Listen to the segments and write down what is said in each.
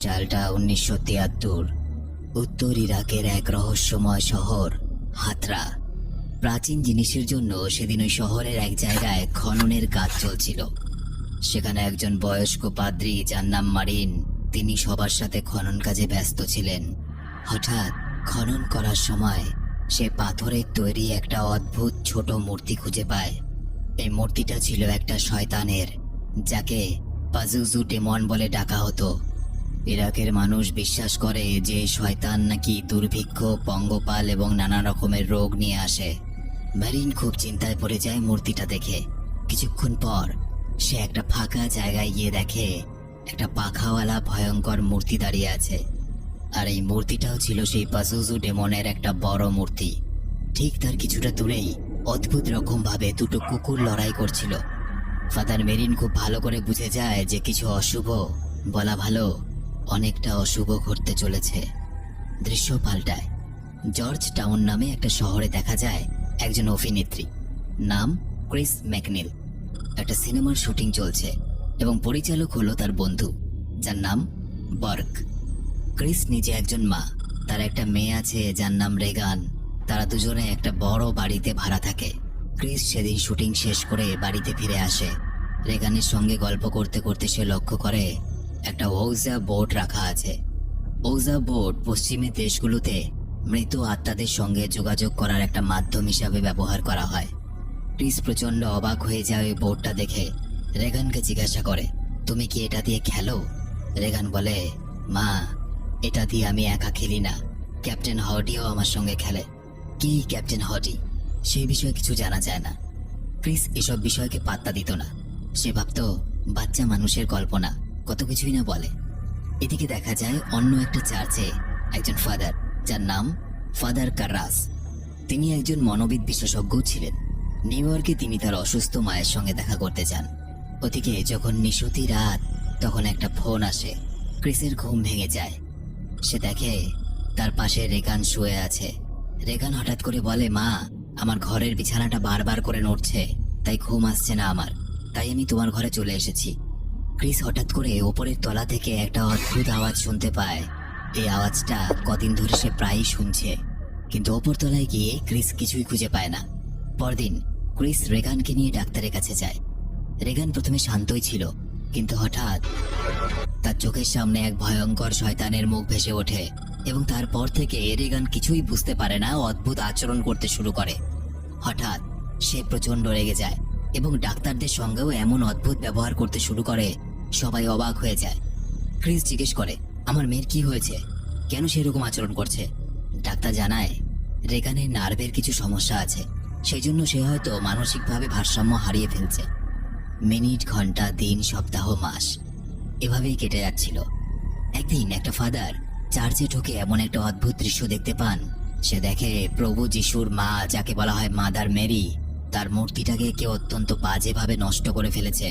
সালটা 1973। উত্তর ইরাকের এক রহস্যময় শহর হাতরা। প্রাচীন জিনিসের জন্য সেদিন ওই শহরের এক জায়গায় খননের কাজ চলছিল। সেখানে একজন বয়স্ক পাদ্রী যার নাম মারিন, তিনি সবার সাথে খনন কাজে ব্যস্ত ছিলেন। হঠাৎ খনন করার সময় সে পাথরের তৈরি একটা অদ্ভুত ছোট মূর্তি খুঁজে পায়। এই মূর্তিটা ছিল একটা শয়তানের, যাকে পাজুজু ডেমন বলে ডাকা হতো। ইরাকের মানুষ বিশ্বাস করে যে শয়তান নাকি দুর্ভিক্ষ, পঙ্গপাল এবং নানা রকমের রোগ নিয়ে আসে। মেরিন খুব চিন্তায় পড়ে যায় মূর্তিটা দেখে। কিছুক্ষণ পর সে একটা ফাঁকা জায়গায় গিয়ে দেখে একটা পাখাওয়ালা ভয়ঙ্কর মূর্তি দাঁড়িয়ে আছে। আর এই মূর্তিটাও ছিল সেই পাজুজু ডেমনের একটা বড় মূর্তি। ঠিক তার কিছুটা দূরেই অদ্ভুত রকম ভাবে দুটো কুকুর লড়াই করছিল। ফাদার মেরিন খুব ভালো করে বুঝে যায় যে কিছু অশুভ, বলা ভালো অনেকটা অশুভ ঘটতে চলেছে। দৃশ্য পাল্টায়। জর্জ টাউন নামে একটা শহরে দেখা যায় একজন অভিনেত্রী, নাম ক্রিস ম্যাকনিল। একটা সিনেমার শুটিং চলছে এবং পরিচালক হলো তার বন্ধু, যার নাম বার্ক। ক্রিস নিজে একজন মা, তার একটা মেয়ে আছে যার নাম রেগান। তারা দুজনে একটা বড় বাড়িতে ভাড়া থাকে। ক্রিস সেদিন শুটিং শেষ করে বাড়িতে ফিরে আসে। রেগানের সঙ্গে গল্প করতে করতে সে লক্ষ্য করে একটা ওউজা বোর্ড রাখা আছে। ওউজা বোর্ড পশ্চিমের দেশগুলোতে মৃত আত্মাদের সঙ্গে যোগাযোগ করার একটা মাধ্যম হিসাবে ব্যবহার করা হয়। ক্রিস প্রচন্ড অবাক হয়ে যায় ওই বোর্ডটা দেখে। রেগানকে জিজ্ঞাসা করে, তুমি কি এটা দিয়ে খেলো? রেগান বলে, মা, এটা দিয়ে আমি একা খেলি না, ক্যাপ্টেন হডিও আমার সঙ্গে খেলে। কি ক্যাপ্টেন হডি? সেই বিষয়ে কিছু জানা যায় না। ক্রিস এসব বিষয়কে পাত্তা দিত না। সে ভাবত বাচ্চা মানুষের কল্পনা, কত কিছুই না বলে। এদিকে দেখা যায় অন্য একটা চার্চে একজন ফাদার, যার নাম ফাদার কার্রাস। তিনি একজন মনোবিদ বিশেষজ্ঞ ছিলেন। নিউ ইয়র্কে তিনি তার অসুস্থ মায়ের সঙ্গে দেখা করতে চান। ওদিকে যখন নিশতি রাত, তখন একটা ফোন আসে। ক্রিসের ঘুম ভেঙে যায়। সে দেখে তার পাশে রেগান শুয়ে আছে। রেগান হঠাৎ করে বলে, মা, আমার ঘরের বিছানাটা বারবার করে নড়ছে, তাই ঘুম আসছে না আমার, তাই আমি তোমার ঘরে চলে এসেছি। ক্রিস হঠাৎ করে ওপরের তলা থেকে একটা অদ্ভুত আওয়াজ শুনতে পায়। এই আওয়াজটা কদিন ধরে সে প্রায়ই শুনছে, কিন্তু ওপর তলায় গিয়ে ক্রিস কিছুই খুঁজে পায় না। পরদিন ক্রিস রেগানকে নিয়ে ডাক্তারের কাছে যায়। রেগান প্রথমে শান্তই ছিল, কিন্তু হঠাৎ তার চোখের সামনে এক ভয়ঙ্কর শয়তানের মুখ ভেসে ওঠে এবং তারপর থেকে রেগান কিছুই বুঝতে পারে না, অদ্ভুত আচরণ করতে শুরু করে। হঠাৎ সে প্রচন্ড রেগে যায় এবং ডাক্তারদের সঙ্গেও এমন অদ্ভুত ব্যবহার করতে শুরু করে, সবাই অবাক হয়ে যায়। ক্রিস জিজ্ঞেস করে, আমার মেয়ের কি হয়েছে, কেন সেরকম আচরণ করছে? ডাক্তার জানায় রেগানের নার্ভের কিছু সমস্যা আছে, সেই জন্য সে হয়তো মানসিকভাবে ভারসাম্য হারিয়ে ফেলছে। মিনিট, ঘন্টা, দিন, সপ্তাহ, মাস এভাবেই কেটে যাচ্ছিল। একদিন একটা ফাদার চার্চে ঢুকে এমন একটা অদ্ভুত দৃশ্য দেখতে পান। সে দেখে প্রভু যিশুর মা, যাকে বলা হয় মাদার মেরি, তার মূর্তিটাকে কেউ অত্যন্ত বাজেভাবে নষ্ট করে ফেলেছে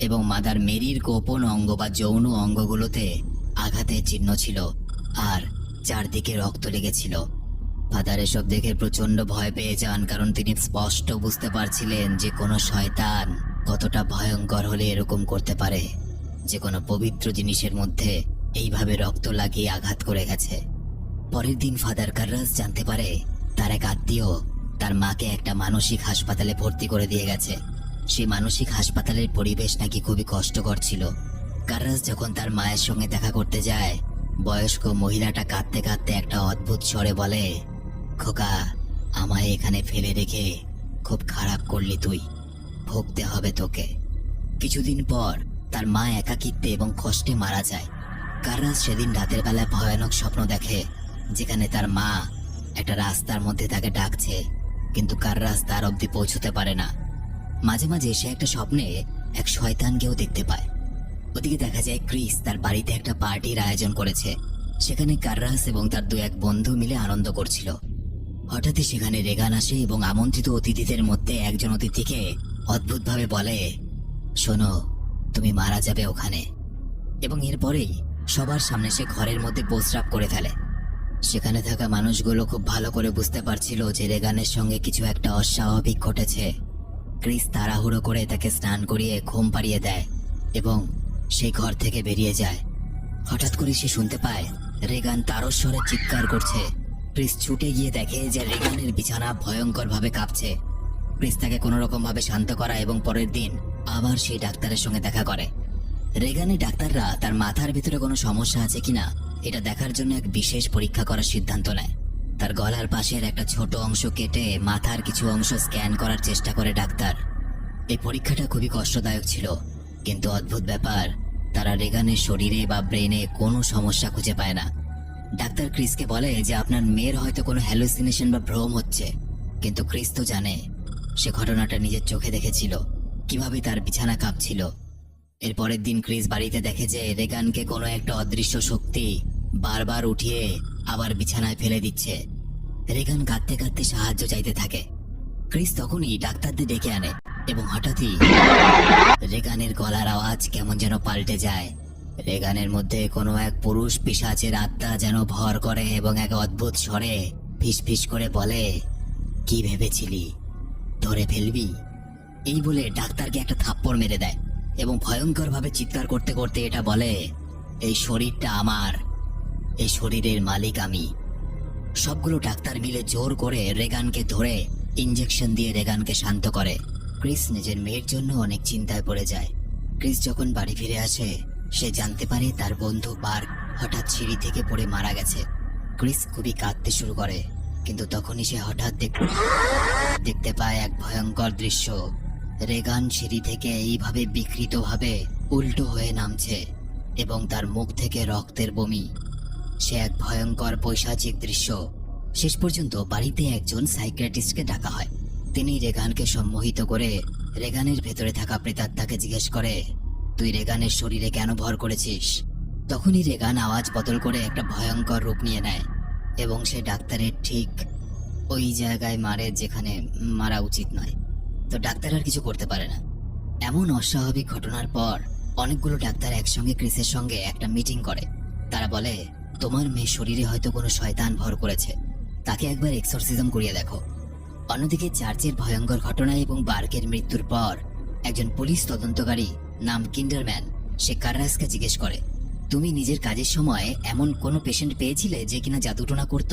এবং মাদার মেরির গোপন অঙ্গ বা যৌন অঙ্গগুলোতে আঘাতের চিহ্ন ছিল আর চারদিকে রক্ত লেগেছিল। ফাদার এসব দেখে প্রচন্ড ভয় পেয়ে যান, কারণ তিনি স্পষ্ট বুঝতে পারছিলেন যে কোনো শয়তান কতটা ভয়ঙ্কর হলে এরকম করতে পারে, যে কোনো পবিত্র জিনিসের মধ্যে এইভাবে রক্ত লাগিয়ে আঘাত করে গেছে। পরের দিন ফাদার কার্রাস জানতে পারে তার এক আত্মীয় তার মাকে একটা মানসিক হাসপাতালে ভর্তি করে দিয়ে গেছে। সেই মানসিক হাসপাতালের পরিবেশ নাকি খুবই কষ্টকর ছিল। কার্রাস যখন তার মায়ের সঙ্গে দেখা করতে যায়, বয়স্ক মহিলাটা কাঁদতে কাঁদতে একটা অদ্ভুত স্বরে বলে, খোকা, আমায় এখানে ফেলে রেখে খুব খারাপ করলি তুই, ভুগতে হবে তোকে। কিছুদিন পর তার মা একাকিত্বে এবং কষ্টে মারা যায়। কার্রাস সেদিন রাতের বেলায় ভয়ানক স্বপ্ন দেখে, যেখানে তার মা একটা রাস্তার মধ্যে তাকে ডাকছে, কিন্তু কার্রাস তার অবধি পৌঁছতে পারে না। মাঝে মাঝে সে একটা স্বপ্নে এক শয়তানকেও দেখতে পায়। ওদিকে দেখা যায় ক্রিস তার বাড়িতে একটা পার্টির আয়োজন করেছে। সেখানে কার্রাস এবং তার দু এক বন্ধু মিলে আনন্দ করছিল। হঠাৎই সেখানে রেগান আসে এবং আমন্ত্রিত অতিথিদের মধ্যে একজন অতিথিকে অদ্ভুতভাবে বলে, শোনো, তুমি মারা যাবে ওখানে। এবং এরপরেই সবার সামনে সে ঘরের মধ্যে প্রস্রাব করে ফেলে। সেখানে থাকা মানুষগুলো খুব ভালো করে বুঝতে পারছিল যে রেগানের সঙ্গে কিছু একটা অস্বাভাবিক ঘটেছে। ক্রিস তাড়াহুড়ো করে তাকে স্নান করিয়ে ঘুম পাড়িয়ে দেয় এবং সেই ঘর থেকে বেরিয়ে যায়। হঠাৎ করে সে শুনতে পায় রেগান তারস্বরে চিৎকার করছে। ক্রিস ছুটে গিয়ে দেখে যে রেগানের বিছানা ভয়ঙ্কর ভাবে কাঁপছে। ক্রিস তাকে কোনো রকম ভাবে শান্ত করায় এবং পরের দিন আবার সেই ডাক্তারের সঙ্গে দেখা করে। রেগানের ডাক্তাররা তার মাথার ভিতরে কোনো সমস্যা আছে কিনা এটা দেখার জন্য এক বিশেষ পরীক্ষা করার সিদ্ধান্ত নেয়। তার গলার পাশের একটা ছোট অংশ কেটে মাথার কিছু অংশ স্ক্যান করার চেষ্টা করে ডাক্তার। এই পরীক্ষাটা খুবই কষ্টদায়ক ছিল, কিন্তু অদ্ভুত ব্যাপার, তারা রেগানের শরীরে বা ব্রেনে কোনো সমস্যা খুঁজে পায় না। ডাক্তার ক্রিসকে বলে যে আপনার মেয়ের হয়তো কোনো হ্যালুসিনেশন বা ভ্রম হচ্ছে, কিন্তু ক্রিস তো জানে, সে ঘটনাটা নিজের চোখে দেখেছিল, কিভাবে তার বিছানা কাঁপছিল। এর পরের দিন ক্রিস বাড়িতে দেখে যে রেগানকে কোনো একটা অদৃশ্য শক্তি বারবার উঠিয়ে আবার বিছানায় ফেলে দিচ্ছে। রেগান কাঁদতে কাঁদতে সাহায্য চাইতে থাকে। ক্রিস তখনই ডাক্তারদের ডেকে আনে এবং হঠাৎই রেগানের গলার আওয়াজ কেমন যেন পাল্টে যায়। রেগানের মধ্যে কোনো এক পুরুষ পিশাচের আত্মা যেন ভর করে এবং এক অদ্ভুত স্বরে ফিসফিস করে বলে, কি ভেবেছিলি ধরে ফেলবি? এই বলে ডাক্তারকে একটা থাপ্পড় মেরে দেয় এবং ভয়ঙ্কর ভাবে চিৎকার করতে করতে এটা বলে, এই শরীরটা আমার, এই শরীরের মালিক আমি। সবগুলো ডাক্তার মিলে জোর করে রেগানকে ধরে ইঞ্জেকশন দিয়ে রেগানকে শান্ত করে। ক্রিস নিজের মেয়ের জন্য অনেক চিন্তায় পড়ে যায়। ক্রিস যখন বাড়ি ফিরে আসে, সে জানতে পারে তার বন্ধু বার্ক হঠাৎ সিঁড়ি থেকে পড়ে মারা গেছে। ক্রিস খুবই কাঁদতে শুরু করে, কিন্তু তখনই সে হঠাৎ দেখতে পায় এক ভয়ঙ্কর দৃশ্য। রেগান সিঁড়ি থেকে এইভাবে বিকৃতভাবে উল্টো হয়ে নামছে এবং তার মুখ থেকে রক্তের বমি। সে এক ভয়ঙ্কর পৈশাচিক দৃশ্য। শেষ পর্যন্ত বাড়িতে একজন সাইকিয়াট্রিস্টকে ডাকা হয়। তিনি রেগানকে সম্মোহিত করে রেগানের ভেতরে থাকা প্রেতাত্মাকে জিজ্ঞেস করে, তুই রেগানের শরীরে কেন ভর করেছিস? তখনই রেগান আওয়াজ বদল করে একটা ভয়ঙ্কর রূপ নিয়ে নেয় এবং সে ডাক্তারের ঠিক ওই জায়গায় মারে যেখানে মারা উচিত নয়। তো ডাক্তার আর কিছু করতে পারে না। এমন অস্বাভাবিক ঘটনার পর অনেকগুলো ডাক্তার একসঙ্গে ক্রিসের সঙ্গে একটা মিটিং করে। তারা বলে, তোমার মেয়ে শরীরে হয়তো কোনো শয়তান ভর করেছে, তাকে একবার এক্সরসিজম করিয়ে দেখো। অন্যদিকে চার্চের ভয়ঙ্কর ঘটনা এবং বার্কের মৃত্যুর পর একজন পুলিশ তদন্তকারী নাম কিন্ডারম্যান সে কার্রাসকে জিজ্ঞেস করে, তুমি নিজের কাজের সময় এমন কোনো পেশেন্ট পেয়েছিলে যে কিনা জাদুটোনা করত?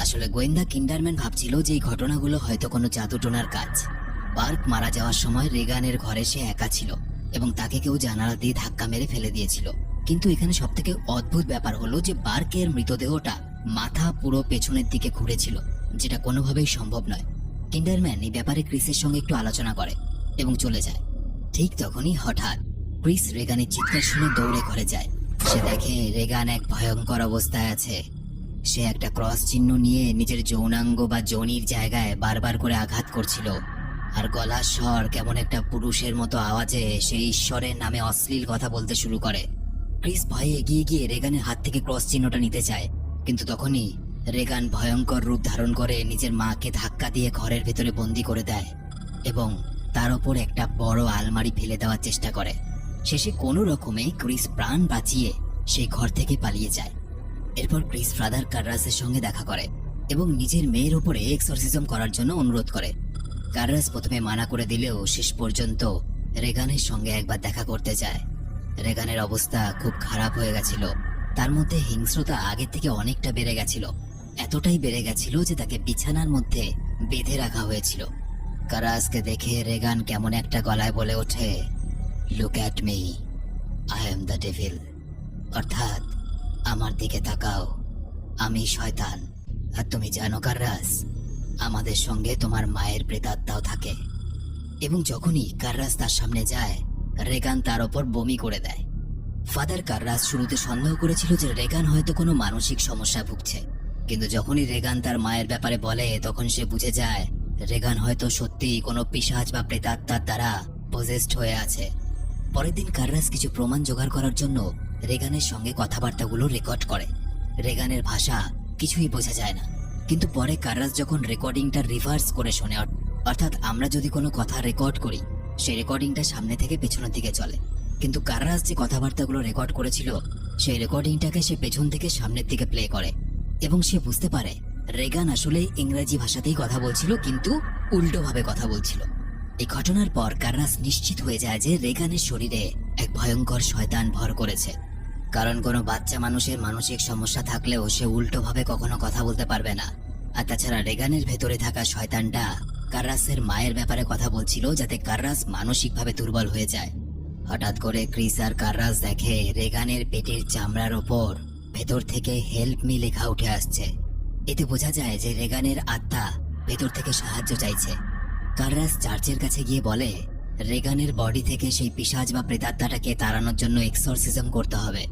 আসলে গোয়েন্দা কিন্ডারম্যান ভাবছিল যে এই ঘটনাগুলো হয়তো কোনো জাদুটোনার কাজ। বার্ক মারা যাওয়ার সময় রেগানের ঘরে সে একা ছিল এবং তাকে কেউ জানালা দিয়ে ধাক্কা মেরে ফেলে দিয়েছিল। কিন্তু এখানে সবথেকে অদ্ভুত ব্যাপার হলো যে বার্কের মৃতদেহটা মাথা পুরো পেছনের দিকে ঘুরেছিল, যেটা কোনোভাবেই সম্ভব নয়। কিন্ডারম্যান এই ব্যাপারে ক্রিসের সঙ্গে একটু আলোচনা করে এবং চলে যায়। ঠিক তখনই হঠাৎ ক্রিস রেগানের চিৎকার শুনে দৌড়ে ঘরে যায়। সে দেখে রেগান এক ভয়ঙ্কর অবস্থায় আছে। সে একটা ক্রস চিহ্ন নিয়ে নিজের যৌনাঙ্গ বা যোনির জায়গায় বারবার করে আঘাত করছিল, আর গলার স্বর কেমন একটা পুরুষের মতো আওয়াজে সেই ঈশ্বরের নামে অশ্লীল কথা বলতে শুরু করে। ক্রিস ভয়ে এগিয়ে গিয়ে রেগানের হাত থেকে ক্রস চিহ্নটা নিতে চায়, কিন্তু তখনই রেগান ভয়ঙ্কর রূপ ধারণ করে নিজের মাকে ধাক্কা দিয়ে ঘরের ভেতরে বন্দি করে দেয় এবং তার ওপর একটা বড় আলমারি ফেলে দেওয়ার চেষ্টা করে। শেষে কোনো রকমে ক্রিস প্রাণ বাঁচিয়ে সেই ঘর থেকে পালিয়ে যায়। এরপর ক্রিস ফাদার কার্রাসের সঙ্গে দেখা করে এবং নিজের মেয়ের উপরে এক্সরসিজম করার জন্য অনুরোধ করে। কার্রাস প্রথমে মানা করে দিলেও শেষ পর্যন্ত রেগানের সঙ্গে একবার দেখা করতে যায়। রেগানের অবস্থা খুব খারাপ হয়ে গেছিল। তার মধ্যে হিংস্রতা আগের থেকে অনেকটা বেড়ে গেছিল, এতটাই বেড়ে গেছিল যে তাকে বিছানার মধ্যে বেঁধে রাখা হয়েছিল। কার্রাসকে দেখে রেগান কেমন একটা গলায় বলে ওঠে, look at me, I am the devil. অর্থাৎ আমার দিকে তাকাও, আমি শয়তান। আর তুমি জানো কার্রাস, আমাদের সঙ্গে তোমার মায়ের প্রেতাত্মাও থাকে। এবং যখনই কার্রাস তার সামনে যায়, রেগান তার ওপর বমি করে দেয়। ফাদার কার্রাস শুরুতে সন্দেহ করেছিল যে রেগান হয়তো কোনো মানসিক সমস্যা ভুগছে, কিন্তু যখনই রেগান তার মায়ের ব্যাপারে বলে তখন সে বুঝে যায় রেগান হয়তো সত্যিই কোনো পিশাচ বা প্রেতাত্মার দ্বারা পজেসড হয়ে আছে। পরের দিন কার্রাস কিছু প্রমাণ জোগাড় করার জন্য রেগানের সঙ্গে কথাবার্তাগুলো রেকর্ড করে। রেগানের ভাষা কিছুই বোঝা যায় না, কিন্তু পরে কার্রাস যখন রেকর্ডিংটা রিভার্স করে শোনে, অর্থাৎ আমরা যদি কোনো কথা রেকর্ড করি সেই রেকর্ডিংটা সামনে থেকে পেছনের দিকে চলে, কিন্তু কার্রাস যে কথাবার্তাগুলো রেকর্ড করেছিল সেই রেকর্ডিংটাকে সে পেছন থেকে সামনের দিকে প্লে করে এবং সে বুঝতে পারে রেগান আসলে ইংরেজি ভাষাতেই কথা বলছিল, কিন্তু উল্টোভাবে কথা বলছিল। এই ঘটনার পর কার্রাস নিশ্চিত হয়ে যায় যে রেগানের শরীরে এক ভয়ঙ্কর শয়তান ভর করেছে। কারণ কোনো বাচ্চা মানুষের মানসিক সমস্যা থাকলেও সে উল্টোভাবে কখনো কথা বলতে পারবে না। আর তাছাড়া রেগানের ভেতরে থাকা শয়তানটা কার্রাসের মায়ের ব্যাপারে কথা বলছিল, যাতে কার্রাস মানসিকভাবে দুর্বল হয়ে যায়। হঠাৎ করে ক্রিস আর কার্রাস দেখে রেগানের পেটের চামড়ার ওপর ভেতর থেকে হেল্প মি লেখা উঠে আসছে। এতে বোঝা যায় যে রেগানের আত্মা ভেতর থেকে সাহায্য চাইছে। কার্রাস চার্চের কাছে গিয়ে বলে রেগানের বডি থেকে সেই পিশাচ বা প্রেতাত্মাটাকে তাড়ানোর জন্য এক্সরসিজম করতে হবে।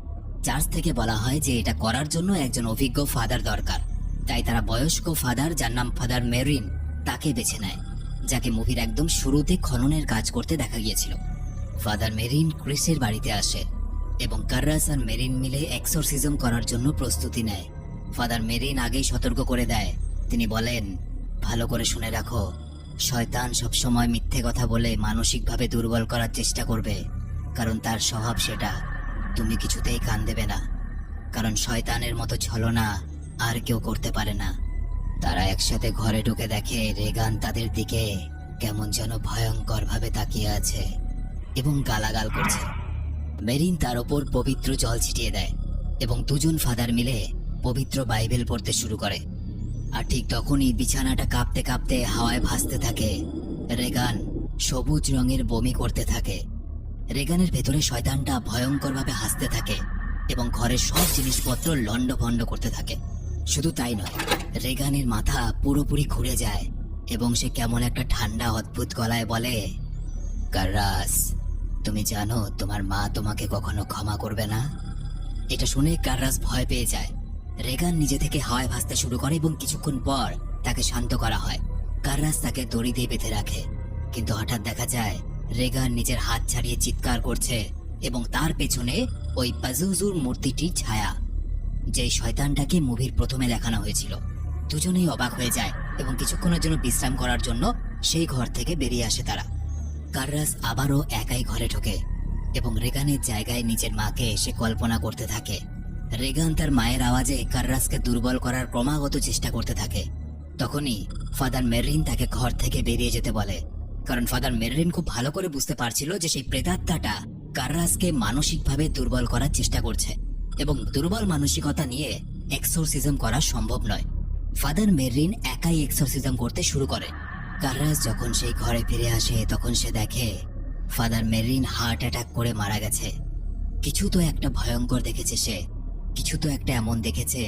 চার্চ থেকে বলা হয় যে এটা করার জন্য একজন অভিজ্ঞ ফাদার দরকার। তাই তারা বয়স্ক ফাদার, যার নাম ফাদার মেরিন, তাকে বেছে নেয়, যাকে মুভির একদম শুরুতে খননের কাজ করতে দেখা গিয়েছিল। ফাদার মেরিন ক্রিসের বাড়িতে আসে এবং কার্রাস আর মেরিন মিলে এক্সরসিজম করার জন্য প্রস্তুতি নেয়। ফাদার মেরিন আগেই সতর্ক করে দেয়। তিনি বলেন, ভালো করে শুনে রাখো, শয়তান সবসময় মিথ্যে কথা বলে মানসিকভাবে দুর্বল করার চেষ্টা করবে, কারণ তার স্বভাব সেটা। তুমি কিছুতেই কান দেবে না, কারণ শয়তানের মতো ছলনা আর কেউ করতে পারে না। তারা একসাথে ঘরে ঢুকে দেখে রেগান তাদের দিকে কেমন যেন ভয়ঙ্কর ভাবে তাকিয়ে আছে এবং গালাগাল করছে। মেরিন তার ওপর পবিত্র জল ছিটিয়ে দেয় এবং দুজন ফাদার মিলে পবিত্র বাইবেল পড়তে শুরু করে। আর ঠিক তখনই বিছানাটা কাঁপতে কাঁপতে হাওয়ায় ভাসতে থাকে। রেগান সবুজ রঙের বমি করতে থাকে। রেগানের ভেতরে শয়তানটা ভয়ঙ্করভাবে হাসতে থাকে এবং ঘরের সব জিনিসপত্র লন্ডভন্ড করতে থাকে। শুধু তাই নয়, রেগানের মাথা পুরোপুরি ঘুরে যায় এবং সে কেমন একটা ঠান্ডা অদ্ভুত গলায় বলে, কার্রাস, তুমি জানো তোমার মা তোমাকে কখনো ক্ষমা করবে না। এটা শুনে কার্রাস ভয় পেয়ে যায়। রেগান নিজে থেকে হাওয়ায় ভাসতে শুরু করে এবং কিছুক্ষণ পর তাকে শান্ত করা হয়। কার্রাস তাকে দড়ি দিয়ে বেঁধে রাখে, কিন্তু হঠাৎ দেখা যায় রেগান নিজের হাত ছাড়িয়ে চিৎকার করছে এবং তার পেছনে ওই পাজুজুর মূর্তিটির ছায়া, যেই শয়তানটাকে মুভির প্রথমে দেখানো হয়েছিল। দুজনেই অবাক হয়ে যায় এবং কিছুক্ষণের জন্য বিশ্রাম করার জন্য সেই ঘর থেকে বেরিয়ে আসে তারা। কার্রাস আবারও একাই ঘরে ঢোকে এবং রেগানের জায়গায় নিজের মাকে সে কল্পনা করতে থাকে। রেগান তার মায়ের আওয়াজে কার্রাসকে দুর্বল করার ক্রমাগত চেষ্টা করতে থাকে। তখনই ফাদার মেরিন তাকে ঘর থেকে বেরিয়ে যেতে বলে, কারণ ফাদার মেরিন খুব ভালো করে বুঝতে পারছিল যে সেই প্রেতাত্মাটা কার্রাসকে মানসিকভাবে দুর্বল করার চেষ্টা করছে এবং দুর্বল মানসিকতা নিয়ে এক্সোরসিজম করা সম্ভব নয়। ফাদার মেরিন একাই এক্সোরসিজম করতে শুরু করে। কার্রাস যখন সেই ঘরে ফিরে আসে তখন সে দেখে ফাদার মেরিন হার্ট অ্যাটাক করে মারা গেছে। কিছু তো একটা ভয়ঙ্কর দেখেছে সে, কিছু তো একটা এমন দেখেছে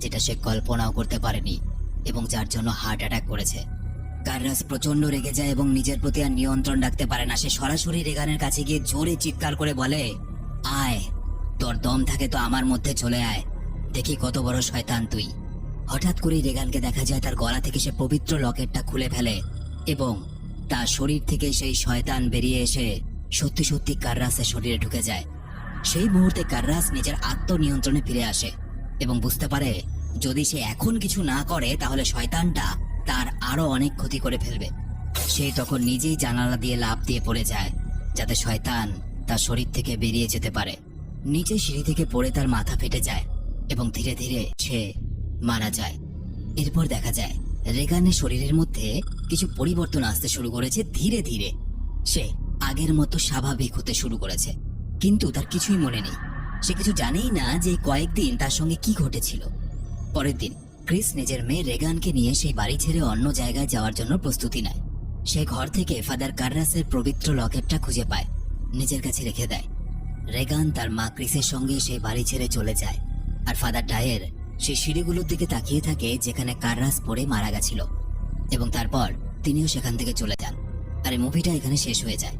যেটা সে কল্পনাও করতে পারেনি এবং যার জন্য হার্ট অ্যাটাক করেছে। কার্রাস প্রচন্ড রেগে যায় এবং নিজের প্রতি আর নিয়ন্ত্রণ রাখতে পারে না। সে সরাসরি রেগানের কাছে গিয়ে জোরে চিৎকার করে বলে, আয়, তোর দম থাকে তো আমার মধ্যে চলে আয়, দেখি কত বড় শয়তান তুই। হঠাৎ করেই রেগানকে দেখা যায় তার গলা থেকে সে পবিত্র লকেটটা খুলে ফেলে এবং তার শরীর থেকে সেই শয়তান বেরিয়ে এসে সত্যি সত্যি কার্রাসের শরীরে ঢুকে যায়। সেই মুহূর্তে কার্রাস নিজের আত্মনিয়ন্ত্রণে ফিরে আসে এবং বুঝতে পারে যদি সে এখন কিছু না করে তাহলে শয়তানটা তার আরো অনেক ক্ষতি করে ফেলবে। সে তখন নিজেই জানালা দিয়ে লাফ দিয়ে পড়ে যায় যাতে শয়তান তার শরীর থেকে বেরিয়ে যেতে পারে। নিচে সিঁড়ি থেকে পড়ে তার মাথা ফেটে যায় এবং ধীরে ধীরে সে মারা যায়। এরপর দেখা যায় রেগানের শরীরের মধ্যে কিছু পরিবর্তন আসতে শুরু করেছে। ধীরে ধীরে সে আগের মতো স্বাভাবিক হতে শুরু করেছে, কিন্তু তার কিছুই মনে নেই। সে কিছু জানেই না যে কয়েকদিন তার সঙ্গে কি ঘটেছিল। পরের দিন ক্রিস নিজের মেয়ে রেগানকে নিয়ে সেই বাড়ি ছেড়ে অন্য জায়গায় যাওয়ার জন্য প্রস্তুতি নেয়। সে ঘর থেকে ফাদার কার্রাসের পবিত্র লকেটটা খুঁজে পায়, নিজের কাছে রেখে দেয়। রেগান তার মা ক্রিসের সঙ্গে সেই বাড়ি ছেড়ে চলে যায় আর ফাদার ডায়ের সেই সিঁড়িগুলোর দিকে তাকিয়ে থাকে যেখানে কার্রাস পড়ে মারা গেছিল এবং তারপর তিনিও সেখান থেকে চলে যান। আর এই মুভিটা এখানে শেষ হয়ে যায়।